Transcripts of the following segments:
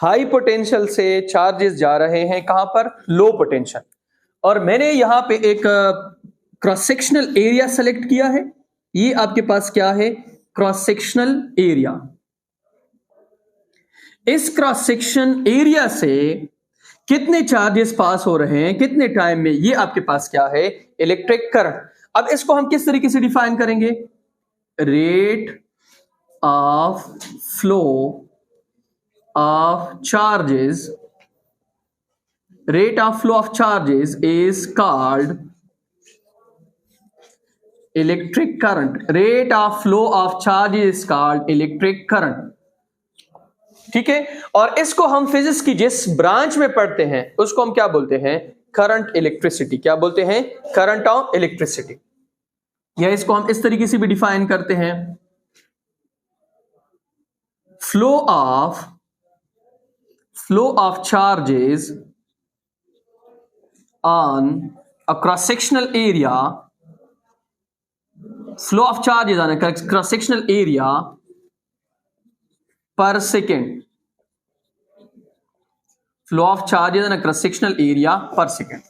High potential से charges जा रहे हैं कहां पर, लो पोटेंशियल, और मैंने यहां पे एक क्रॉस सेक्शनल एरिया सेलेक्ट किया है। ये आपके पास क्या है, क्रॉस सेक्शनल एरिया। इस क्रॉस सेक्शन एरिया से कितने चार्जेस पास हो रहे हैं कितने टाइम में, ये आपके पास क्या है, इलेक्ट्रिक करंट। अब इसको हम किस तरीके से डिफाइन करेंगे, rate of flow of charges, rate of flow of charges is called electric current. Rate of flow of charges is called electric current. ठीक है, और इसको हम फिजिक्स की जिस ब्रांच में पढ़ते हैं उसको हम क्या बोलते हैं, करंट इलेक्ट्रिसिटी। क्या बोलते हैं, करंट ऑफ इलेक्ट्रिसिटी। या इसको हम इस तरीके से भी डिफाइन करते हैं, flow of charges on a cross-sectional area, flow of charges on a cross-sectional area per second, flow of charges on a cross-sectional area per second।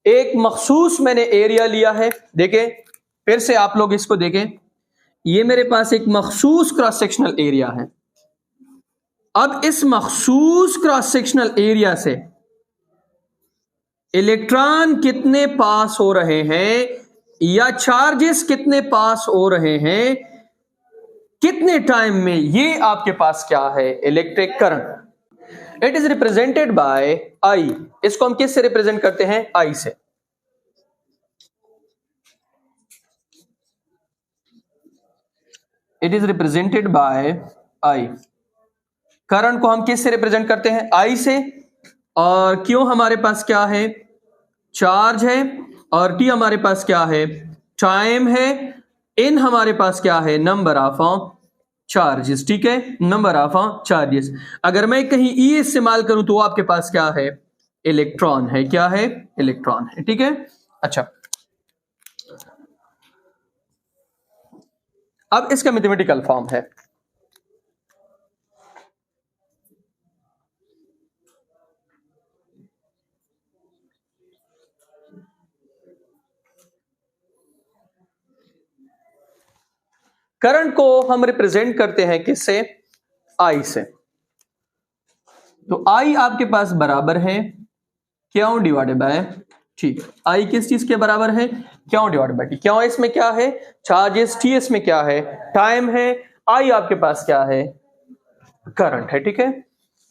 एक मखसूस मैंने एरिया लिया है, देखें फिर से आप लोग इसको देखें, ये मेरे पास एक मखसूस क्रॉस सेक्शनल एरिया है। अब इस मखसूस क्रॉस सेक्शनल एरिया से इलेक्ट्रॉन कितने पास हो रहे हैं या चार्जेस कितने पास हो रहे हैं कितने टाइम में, ये आपके पास क्या है, electric current. It is represented by I. इसको हम किस से रिप्रेजेंट करते हैं, आई से। It is represented by I. Current को हम किस से रिप्रेजेंट करते हैं, आई से। और क्यों हमारे पास क्या है, चार्ज है, और टी हमारे पास क्या है, टाइम है, इन हमारे पास क्या है, नंबर ऑफ चार्जेस। ठीक है, नंबर ऑफ चार्जेस। अगर मैं कहीं ई इस्तेमाल करूं तो आपके पास क्या है, इलेक्ट्रॉन है। क्या है, इलेक्ट्रॉन है। ठीक है, अच्छा अब इसका मैथमेटिकल फॉर्म है, करंट को हम रिप्रेजेंट करते हैं किससे, आई से। तो आई आपके पास बराबर है क्यों डिवाइडेड बाय टी। आई किस चीज के बराबर है, क्यों डिवाइडेड बाय टी। क्यों इसमें क्या है, चार्जेस, टी इसमें क्या है, टाइम है, आई आपके पास क्या है, करंट है। ठीक है,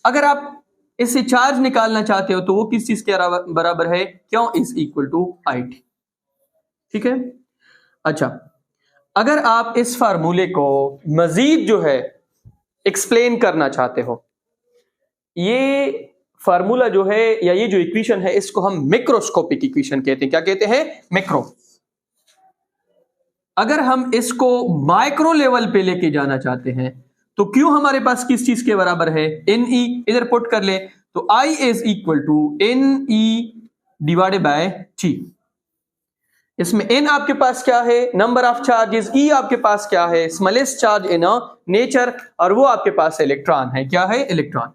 अगर आप इससे चार्ज निकालना चाहते हो तो वो किस चीज के बराबर है, Q is equal to I t. ठीक है, अच्छा अगर आप इस फार्मूले को मजीद जो है एक्सप्लेन करना चाहते हो, ये फार्मूला जो है या ये जो इक्वेशन है इसको हम मैक्रोस्कोपिक इक्वेशन कहते हैं। क्या कहते हैं, मैक्रो। अगर हम इसको माइक्रो लेवल पे लेके जाना चाहते हैं तो क्यों हमारे पास किस चीज के बराबर है, एन ई। इधर पुट कर ले तो I is equal to N E divided by T. इसमें n आपके पास क्या है, नंबर ऑफ चार्जेस, e आपके पास क्या है, स्मॉलेस्ट चार्ज इन नेचर, और वो आपके पास इलेक्ट्रॉन है। क्या है, इलेक्ट्रॉन।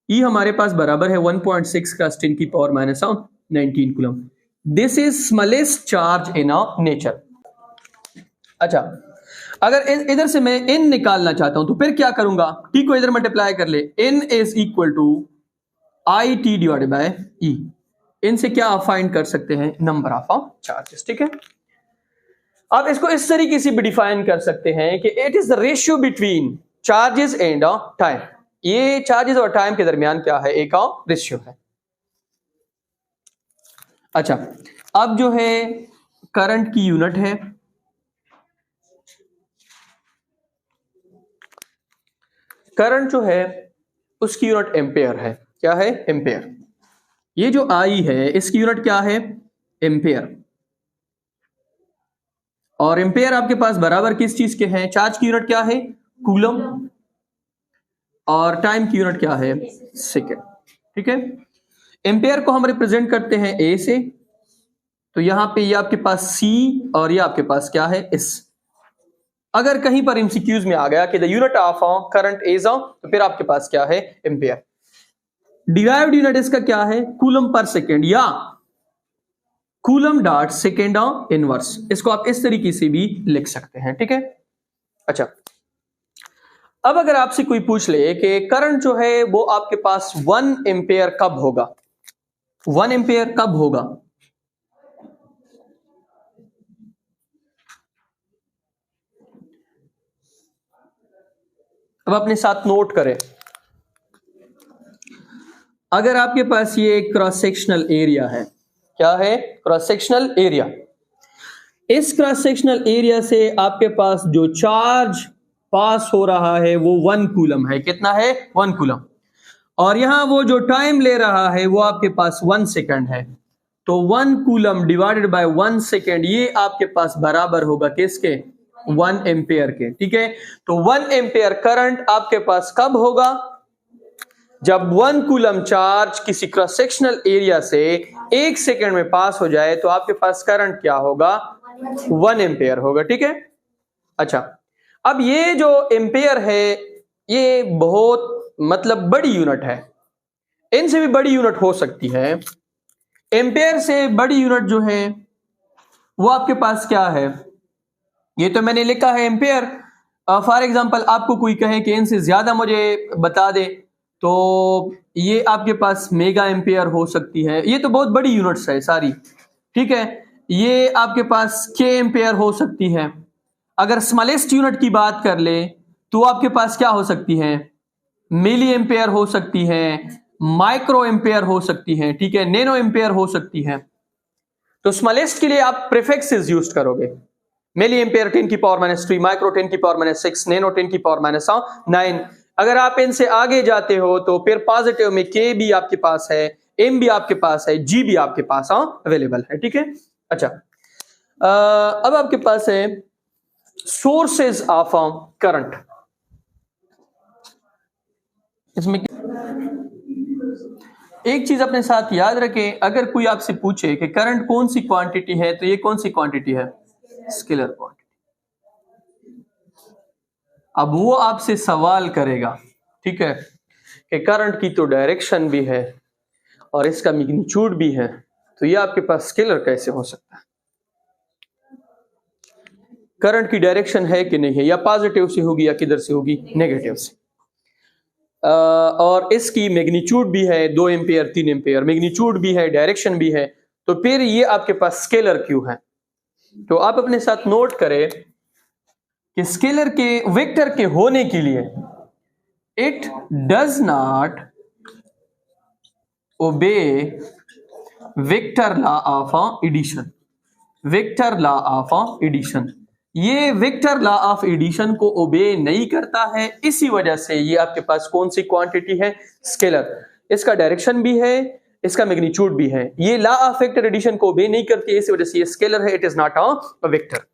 e हमारे पास बराबर है 1.6 का 10 की power minus 19 coulomb. This is smallest charge in nature. अच्छा अगर इधर से मैं n निकालना चाहता हूं तो फिर क्या करूंगा, t को इधर मल्टीप्लाई कर ले, n is equal to I t divided by e। इनसे क्या आप फाइंड कर सकते हैं, नंबर ऑफ चार्जेस। ठीक है, आप इसको इस तरीके से भी डिफाइन कर सकते हैं कि it is the ratio between charges and time. ये चार्जेस और टाइम के दरमियान क्या है, एक रेशियो है। अच्छा अब जो है करंट की यूनिट है, करंट जो है उसकी यूनिट एम्पेयर है। क्या है, एम्पेयर। ये जो आई है इसकी यूनिट क्या है, एम्पेयर। और एम्पेयर आपके पास बराबर किस चीज के हैं, चार्ज की यूनिट क्या है, कूलम, और टाइम की यूनिट क्या है, सेकेंड। ठीक है, एम्पेयर को हम रिप्रेजेंट करते हैं ए से, तो यहां पे ये आपके पास सी और ये आपके पास क्या है, एस। अगर कहीं पर एमसीक्यूज में आ गया कि the unit of current is तो फिर आपके पास क्या है, एम्पियर। डिराइव्ड यूनिट इसका क्या है, कूलम पर सेकेंड या कूलम डॉट सेकेंड इनवर्स। इसको आप इस तरीके से भी लिख सकते हैं, ठीक है। अच्छा, अब अगर आपसे कोई पूछ ले कि करंट जो है वो आपके पास 1 एम्पियर कब होगा, 1 एम्पियर कब होगा, अब अपने साथ नोट करें। अगर आपके पास ये क्रॉस सेक्शनल एरिया है, क्या है, क्रॉस सेक्शनल एरिया, इस क्रॉस सेक्शनल एरिया से आपके पास जो चार्ज पास हो रहा है वो 1 कूलम है। कितना है, 1 कूलम। और यहां वो जो टाइम ले रहा है वो आपके पास 1 सेकंड है। तो 1 कूलम डिवाइडेड बाय 1 सेकंड, ये आपके पास बराबर होगा किसके, 1 एम्पियर के, ठीक है। तो 1 एम्पियर करंट आपके पास कब होगा, जब 1 कूलम चार्ज किसी क्रॉस सेक्शनल एरिया से 1 सेकंड में पास हो जाए तो आपके पास करंट क्या होगा, 1 एम्पियर होगा, ठीक है। अच्छा, अब ये जो एम्पियर है ये बहुत मतलब बड़ी यूनिट है, इनसे भी बड़ी यूनिट हो सकती है। एम्पियर से बड़ी यूनिट जो है वो आपके पास क्या है, ये तो मैंने लिखा है एम्पियर। फॉर एग्जांपल आपको कोई कहे कि इनसे ज्यादा मुझे बता दे, तो ये आपके पास मेगा एम्पियर हो सकती है। ये तो बहुत बड़ी यूनिट्स है सारी, ठीक है। ये आपके पास के एम्पियर हो सकती है। अगर स्मॉलेस्ट यूनिट की बात कर ले तो आपके पास क्या हो सकती है, मिली एम्पियर हो सकती है, माइक्रो एम्पियर हो सकती है, ठीक है, नैनो एम्पियर हो सकती है। तो स्मॉलेस्ट के लिए आप प्रीफिक्सेस यूज करोगे, मिली एम्पियर 10 की पावर -3, माइक्रो 10 की पावर -6, नैनो 10 की पावर -9। अगर आप इनसे आगे जाते हो तो फिर पॉजिटिव में के भी आपके पास है, एम भी आपके पास है, जी भी आपके पास अवेलेबल है, ठीक है। अच्छा, अब आपके पास है सोर्सेज ऑफ करंट। इसमें एक चीज अपने साथ याद रखें, अगर कोई आपसे पूछे कि करंट कौन सी क्वांटिटी है, तो ये कौन सी क्वांटिटी है, स्केलर क्वांटिटी। अब वो आपसे सवाल करेगा, ठीक है, कि करंट की तो डायरेक्शन भी है और इसका मैग्नीट्यूड भी है, तो ये आपके पास स्केलर कैसे हो सकता है। करंट की डायरेक्शन है कि नहीं है, या पॉजिटिव से होगी या किधर से होगी, नेगेटिव से। और इसकी मैग्नीट्यूड भी है 2 एम्पियर 3 एम्पियर, मैग्नीट्यूड भी है, डायरेक्शन भी है, तो फिर ये आपके पास स्केलर क्यों है। तो आप अपने साथ नोट करें कि स्केलर के वेक्टर के होने के लिए it does not obey vector law of addition. Vector law of addition, ये वेक्टर लॉ ऑफ एडिशन को ओबे नहीं करता है, इसी वजह से ये आपके पास कौन सी क्वांटिटी है, स्केलर। इसका डायरेक्शन भी है, इसका मैग्नीट्यूड भी है, ये लॉ ऑफ वेक्टर एडिशन को ओबे नहीं करती है, इसी वजह से ये स्केलर है, it is not a vector.